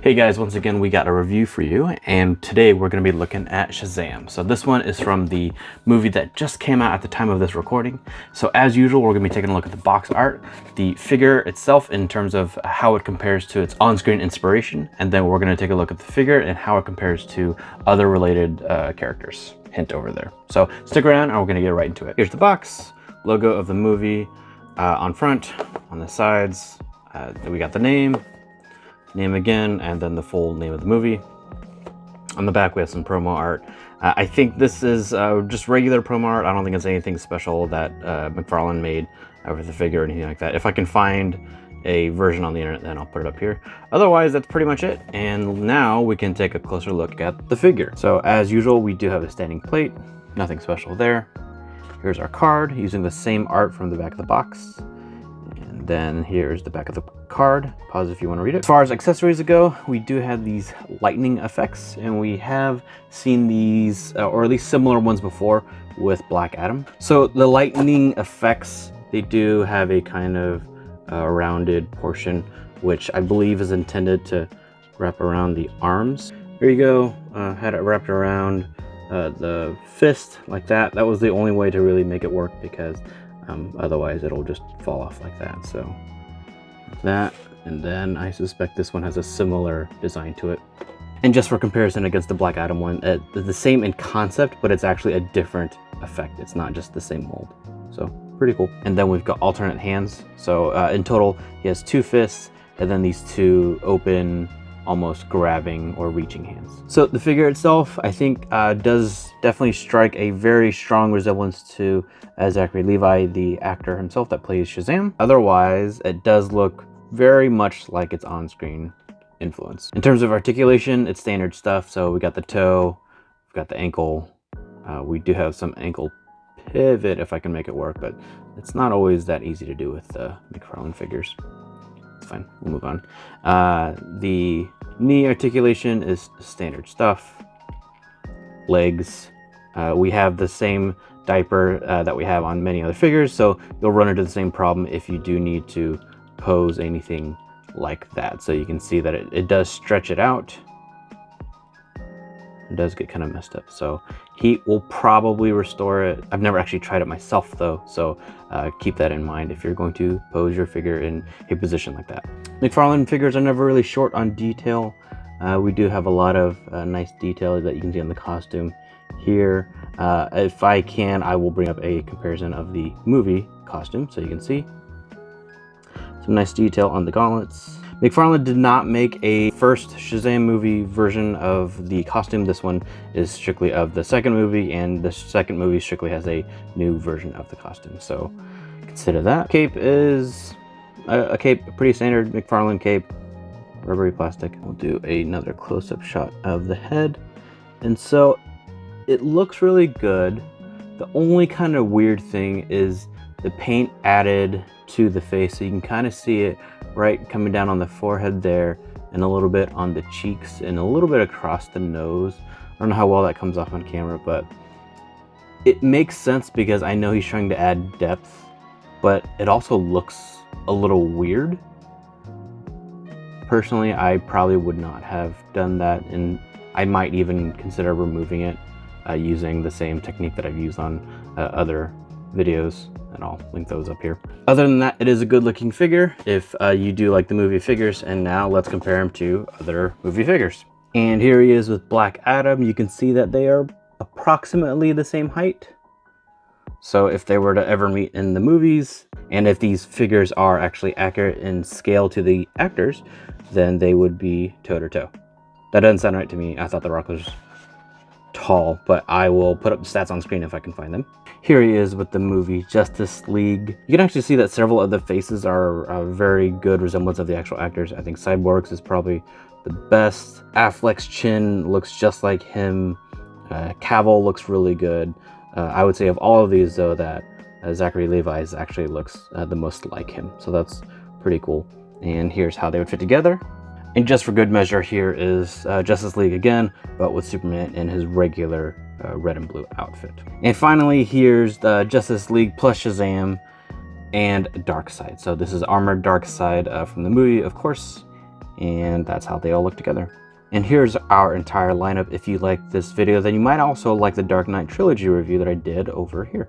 Hey guys, once again we got a review for you, and today we're going to be looking at Shazam. So this one is from the movie that just came out at the time of this recording. So as usual, we're going to be taking a look at the box art, the figure itself in terms of how it compares to its on-screen inspiration, and then we're going to take a look at the figure and how it compares to other related characters. Hint over there. So stick around and we're going to get right into it. Here's the box, logo of the movie on front, on the sides. We got the name again, and then the full name of the movie. On the back we have some promo art. I think this is just regular promo art. I don't think it's anything special that McFarlane made with the figure or anything like that. If I can find a version on the internet, then I'll put it up here. Otherwise, that's pretty much it. And now we can take a closer look at the figure. So as usual, we do have a standing plate. Nothing special there. Here's our card using the same art from the back of the box. And then here's the back of the card. Pause if you want to read it. As far as accessories go, we do have these lightning effects, and we have seen these, or at least similar ones before with Black Adam. So the lightning effects, they do have a kind of rounded portion, which I believe is intended to wrap around the arms. Here you go. Had it wrapped around the fist like that. That was the only way to really make it work, because otherwise it'll just fall off like that. So that, and then I suspect this one has a similar design to it. And just for comparison against the Black Adam one, the same in concept, but it's actually a different effect. It's not just the same mold. So pretty cool. And then we've got alternate hands. So in total, he has two fists, and then these two open, almost grabbing or reaching hands. So the figure itself, I think, does definitely strike a very strong resemblance to Zachary Levi, the actor himself that plays Shazam. Otherwise, it does look very much like its on-screen influence. In terms of articulation, it's standard stuff. So we got the toe, we've got the ankle. We do have some ankle pivot if I can make it work, but it's not always that easy to do with the McFarlane figures. It's fine, we'll move on. The knee articulation is standard stuff. Legs, we have the same diaper that we have on many other figures, so you'll run into the same problem if you do need to pose anything like that. So you can see that it does stretch it out. It does get kind of messed up, so heat will probably restore it. I've never actually tried it myself though, so keep that in mind if you're going to pose your figure in a position like that. McFarlane figures are never really short on detail. We do have a lot of nice detail that you can see on the costume here. If I can, I will bring up a comparison of the movie costume so you can see some nice detail on the gauntlets. McFarlane did not make a first Shazam movie version of the costume. This one is strictly of the second movie, and the second movie strictly has a new version of the costume. So consider that. Cape is a cape, a pretty standard McFarlane cape, rubbery plastic. We'll do another close-up shot of the head. And so it looks really good. The only kind of weird thing is the paint added to the face, so you can kind of see it right coming down on the forehead there, and a little bit on the cheeks, and a little bit across the nose. I don't know how well that comes off on camera, but it makes sense because I know he's trying to add depth, but it also looks a little weird. Personally, I probably would not have done that, and I might even consider removing it using the same technique that I've used on other videos, and I'll link those up here. Other than that, it is a good looking figure if you do like the movie figures. And now let's compare him to other movie figures. And here he is with Black Adam. You can see that they are approximately the same height. So if they were to ever meet in the movies, and if these figures are actually accurate in scale to the actors, then they would be toe to toe. That doesn't sound right to me. I thought The Rock was tall, but I will put up the stats on screen if I can find them. Here he is with the movie Justice League. You can actually see that several of the faces are a very good resemblance of the actual actors. I think Cyborg's is probably the best. Affleck's chin looks just like him. Cavill looks really good. I would say of all of these though, that Zachary Levi's actually looks the most like him. So that's pretty cool. And here's how they would fit together. And just for good measure, here is Justice League again, but with Superman in his regular red and blue outfit. And finally, here's the Justice League plus Shazam and Darkseid. So this is Armored Darkseid from the movie, of course. And that's how they all look together. And here's our entire lineup. If you like this video, then you might also like the Dark Knight trilogy review that I did over here.